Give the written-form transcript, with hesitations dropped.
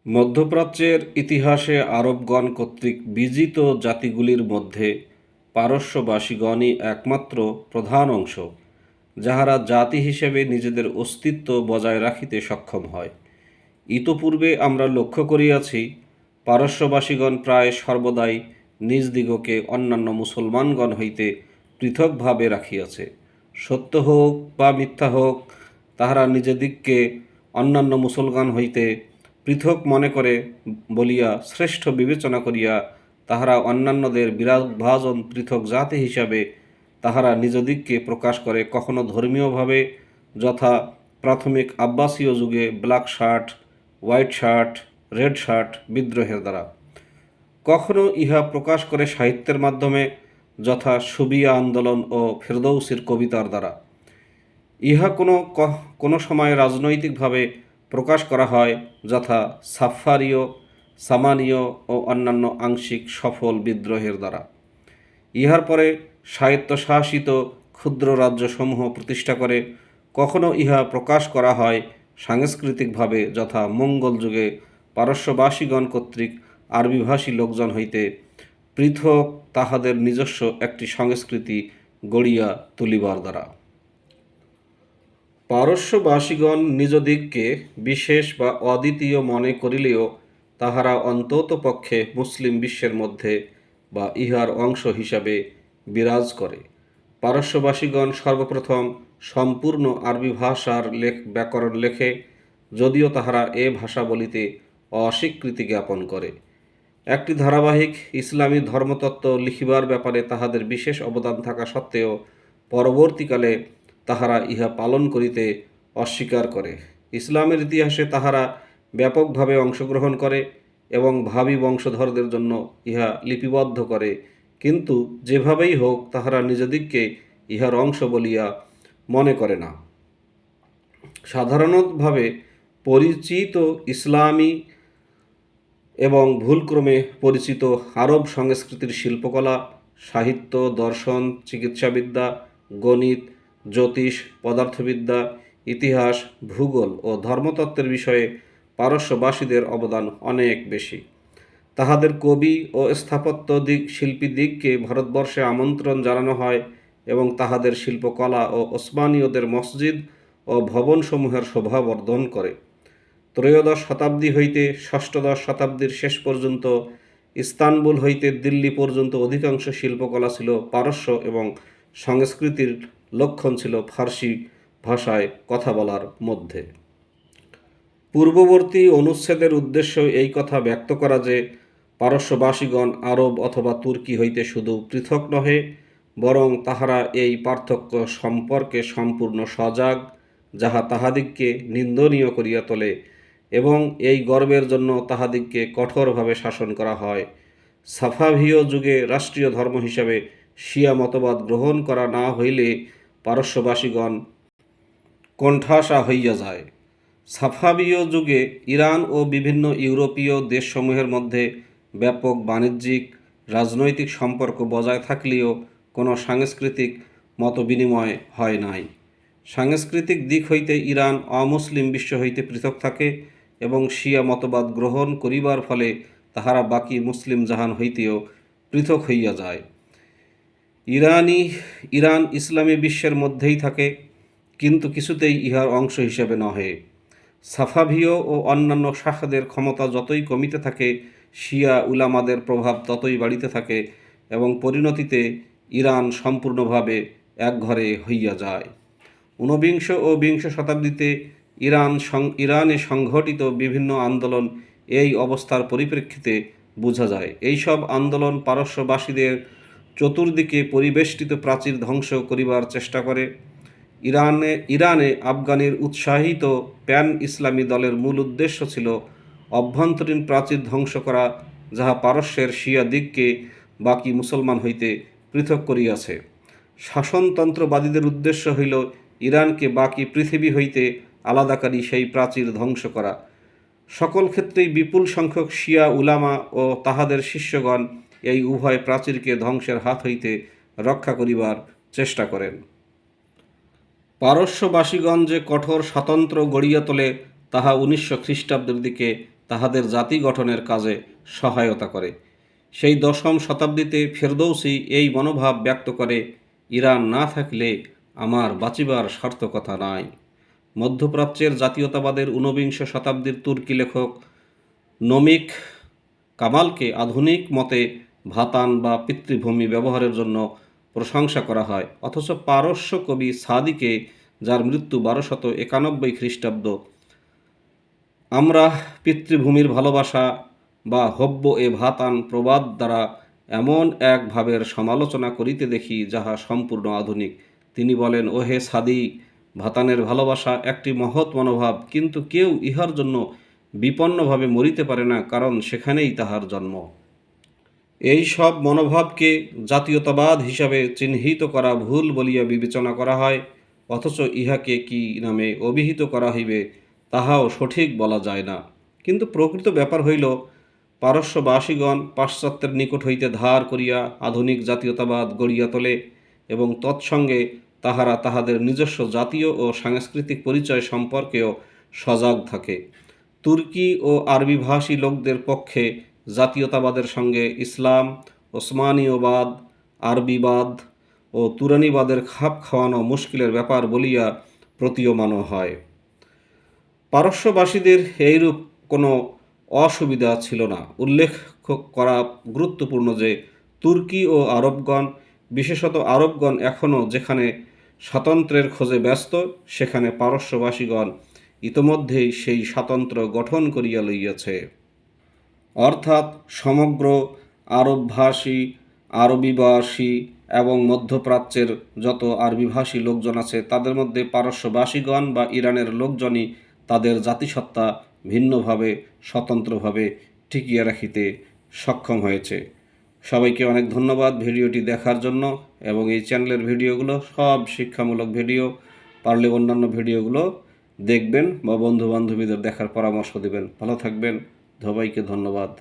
মধ্যপ্রাচ্যের ইতিহাসে আরবগণ কর্তৃক বিজিত জাতিগুলির মধ্যে পারস্যবাসীগণই একমাত্র প্রধান অংশ, যাহারা জাতি হিসেবে নিজেদের অস্তিত্ব বজায় রাখিতে সক্ষম হয়। ইতপূর্বে আমরা লক্ষ্য করিয়াছি, পারস্যবাসীগণ প্রায় সর্বদাই নিজ দিগকে অন্যান্য মুসলমানগণ হইতে পৃথকভাবে রাখিয়াছে। সত্য হোক বা মিথ্যা হোক, তাহারা নিজেদিগকে অন্যান্য মুসলমান হইতে পৃথক মনে করে বলিয়া শ্রেষ্ঠ বিবেচনা করিয়া তাহারা অন্যান্যদের বিভাজন পৃথক জাতি হিসাবে তাহারা নিজদিগকে প্রকাশ করে, কখনো ধর্মীয়ভাবে, যথা প্রাথমিক আব্বাসীয় যুগে black shirt, white shirt, red shirt বিদ্রোহের দ্বারা, কখনো ইহা প্রকাশ করে সাহিত্যের মাধ্যমে, যথা সুবিয়া আন্দোলন ও ফেরদৌসির কবিতার দ্বারা। ইহা কোনো সময় রাজনৈতিকভাবে প্রকাশ করা হয়, যথা সাফারীয়, সামানীয় ও অন্যান্য আংশিক সফল বিদ্রোহের দ্বারা। ইহার পরে স্বায়ত্তশাসিত ক্ষুদ্র রাজ্যসমূহ প্রতিষ্ঠা করে কখনো ইহা প্রকাশ করা হয় সাংস্কৃতিকভাবে, যথা মঙ্গল যুগে পারস্যবাসীগণ কর্তৃক আরবিভাষী লোকজন হইতে পৃথক তাহাদের নিজস্ব একটি সংস্কৃতি গড়িয়া তুলিবার দ্বারা। পারস্যবাসীগণ নিজদিগকে বিশেষ বা অদ্বিতীয় মনে করিলেও তাহারা অন্ততপক্ষে মুসলিম বিশ্বের মধ্যে বা ইহার অংশ হিসাবে বিরাজ করে। পারস্যবাসীগণ সর্বপ্রথম সম্পূর্ণ আরবি ভাষার ব্যাকরণ লেখে, যদিও তাহারা এ ভাষা বলিতে অস্বীকৃতি জ্ঞাপন করে। একটি ধারাবাহিক ইসলামী ধর্মতত্ত্ব লিখিবার ব্যাপারে তাহাদের বিশেষ অবদান থাকা সত্ত্বেও পরবর্তীকালে তাহারা ইহা পালন করিতে অস্বীকার করে। ইসলামের ইতিহাসে তাহারা ব্যাপকভাবে অংশগ্রহণ করে এবং ভাবী বংশধরদের জন্য ইহা লিপিবদ্ধ করে, কিন্তু যেভাবেই হোক তাহারা নিজদিগকে ইহার অংশ বলিয়া মনে করে না। সাধারণভাবে পরিচিত ইসলামী এবং ভুলক্রমে পরিচিত আরব সংস্কৃতির শিল্পকলা, সাহিত্য, দর্শন, চিকিৎসাবিদ্যা, গণিত, জ্যোতিষ, পদার্থবিদ্যা, ইতিহাস, ভূগোল ও ধর্মতত্ত্বের বিষয়ে পারস্যবাসীদের অবদান অনেক বেশি। তাহাদের কবি ও শিল্পীদিগকে ভারতবর্ষে আমন্ত্রণ জানানো হয় এবং তাহাদের শিল্পকলা ও ওসমানীয়দের মসজিদ ও ভবনসমূহের শোভাবর্ধন করে। ত্রয়োদশ শতাব্দী হইতে ষষ্ঠদশ শতাব্দীর শেষ পর্যন্ত ইস্তানবুল হইতে দিল্লি পর্যন্ত অধিকাংশ শিল্পকলা ছিল পারস্য এবং সংস্কৃতির লক্ষণ ছিল ফার্সি ভাষায় কথা বলার মধ্যে। পূর্ববর্তী অনুচ্ছেদের উদ্দেশ্য এই কথা ব্যক্ত করা যে পারস্যবাসীগণ আরব অথবা তুর্কি হইতে শুধু পৃথক নহে, বরং তাহারা এই পার্থক্য সম্পর্কে সম্পূর্ণ সজাগ, যাহা তাহাদিগকে নিন্দনীয় করিয়া তোলে, এবং এই গর্বের জন্য তাহাদিগকে কঠোরভাবে শাসন করা হয়। সাফাভীয় যুগে রাষ্ট্রীয় ধর্ম হিসাবে শিয়া মতবাদ গ্রহণ করা না হইলে পারস্যবাসীগণ কোণঠাসা হইয়া যায়। সাফাভীয় যুগে ইরান ও বিভিন্ন ইউরোপীয় দেশসমূহের মধ্যে ব্যাপক বাণিজ্যিক, রাজনৈতিক সম্পর্ক বজায় থাকলেও কোনো সাংস্কৃতিক মতবিনিময় হয় নাই। সাংস্কৃতিক দিক হইতে ইরান অমুসলিম বিশ্ব হইতে পৃথক থাকে এবং শিয়া মতবাদ গ্রহণ করিবার ফলে তাহারা বাকি মুসলিম জাহান হইতেও পৃথক হইয়া যায়। ইরান ইসলামী বিশ্বের মধ্যেই থাকে, কিন্তু কিছুতেই ইহার অংশ হিসেবে নহে। সাফাভীয় ও অন্যান্য শাখাদের ক্ষমতা যতই কমিতে থাকে, শিয়া উলামাদের প্রভাব ততই বাড়িতে থাকে এবং পরিণতিতে ইরান সম্পূর্ণভাবে একঘরে হইয়া যায়। ঊনবিংশ ও বিংশ শতাব্দীতে ইরানে সংঘটিত বিভিন্ন আন্দোলন এই অবস্থার পরিপ্রেক্ষিতে বোঝা যায়। এইসব আন্দোলন পারস্যবাসীদের চতুর্দিকে পরিবেষ্টিত প্রাচীর ধ্বংস করিবার চেষ্টা করে। ইরানে আফগানির উৎসাহিত প্যান ইসলামী দলের মূল উদ্দেশ্য ছিল অভ্যন্তরীণ প্রাচীর ধ্বংস করা, যাহা পারস্যের শিয়া দিগকে বাকি মুসলমান হইতে পৃথক করিয়াছে। শাসনতন্ত্রবাদীদের উদ্দেশ্য হইল ইরানকে বাকি পৃথিবী হইতে আলাদাকারী সেই প্রাচীর ধ্বংস করা। সকল ক্ষেত্রেই বিপুল সংখ্যক শিয়া উলামা ও তাহাদের শিষ্যগণ এই উভয় প্রাচীরকে ধ্বংসের হাত হইতে রক্ষা করিবার চেষ্টা করেন। পারস্যবাসীগণ যে কঠোর স্বাতন্ত্র্য গড়িয়া তোলে, তাহা 1900 খ্রিস্টাব্দের দিকে তাহাদের জাতি গঠনের কাজে সহায়তা করে। সেই 10ম শতাব্দীতে ফেরদৌসি এই মনোভাব ব্যক্ত করে, ইরান না থাকলে আমার বাঁচিবার সার্থকতা নাই। মধ্যপ্রাচ্যের জাতীয়তাবাদের ঊনবিংশ শতাব্দীর তুর্কি লেখক নমিক কামালকে আধুনিক মতে ভাতান বা পিতৃভূমি ব্যবহারের জন্য প্রশংসা করা হয়, অথচ পারস্য কবি সাদিকে, যার মৃত্যু 1291 খ্রিস্টাব্দ, আমরা পিতৃভূমির ভালোবাসা বা হব্য এ ভাতান প্রবাদ দ্বারা এমন এক ভাবের সমালোচনা করিতে দেখি যাহা সম্পূর্ণ আধুনিক। তিনি বলেন, ওহে সাদি, ভাতানের ভালোবাসা একটি মহৎ মনোভাব, কিন্তু কেউ ইহার জন্য বিপন্নভাবে মরিতে পারে না, কারণ সেখানেই তাহার জন্ম। এই সব মনোভাবকে জাতীয়তাবাদ হিসাবে চিহ্নিত করা ভুল বলিয়া বিবেচনা করা হয়, অথচ ইহাকে কি নামে অভিহিত করা হইবে তাহাও সঠিক বলা যায় না। কিন্তু প্রকৃত ব্যাপার হইল, পারস্যবাসীগণ পাশ্চাত্যের নিকট হইতে ধার করিয়া আধুনিক জাতীয়তাবাদ গড়িয়া তোলে এবং তৎসঙ্গে তাহারা তাহাদের নিজস্ব জাতীয় ও সাংস্কৃতিক পরিচয় সম্পর্কেও সজাগ থাকে। তুর্কি ও আরবিভাষী লোকদের পক্ষে জাতীয়তাবাদের সঙ্গে ইসলাম, ওসমানীয়বাদ, আরবিবাদ ও তুরানীবাদের খাপ খাওয়ানো মুশকিলের ব্যাপার বলিয়া প্রতীয়মান হয়। পারস্যবাসীদের এইরূপ কোনো অসুবিধা ছিল না। উল্লেখ করা গুরুত্বপূর্ণ যে, তুর্কি ও আরবগণ, বিশেষত আরবগণ এখনও যেখানে স্বাতন্ত্র্যের খোঁজে ব্যস্ত, সেখানে পারস্যবাসীগণ ইতোমধ্যেই সেই স্বাতন্ত্র্য গঠন করিয়া লইয়াছে। অর্থাৎ সমগ্র আরবভাষী, আরবিভাষী এবং মধ্যপ্রাচ্যের যত আরবিভাষী লোকজন আছে, তাদের মধ্যে পারস্যবাসীগণ বা ইরানের লোকজনই তাদের জাতিসত্তা ভিন্নভাবে, স্বতন্ত্রভাবে টিকিয়ে রাখিতে সক্ষম হয়েছে। সবাইকে অনেক ধন্যবাদ ভিডিওটি দেখার জন্য, এবং এই চ্যানেলের ভিডিওগুলো সব শিক্ষামূলক ভিডিও। পারলে অন্যান্য ভিডিওগুলো দেখবেন বা বন্ধু বান্ধবীদের দেখার পরামর্শ দেবেন। ভালো থাকবেন, সবাইকে ধন্যবাদ।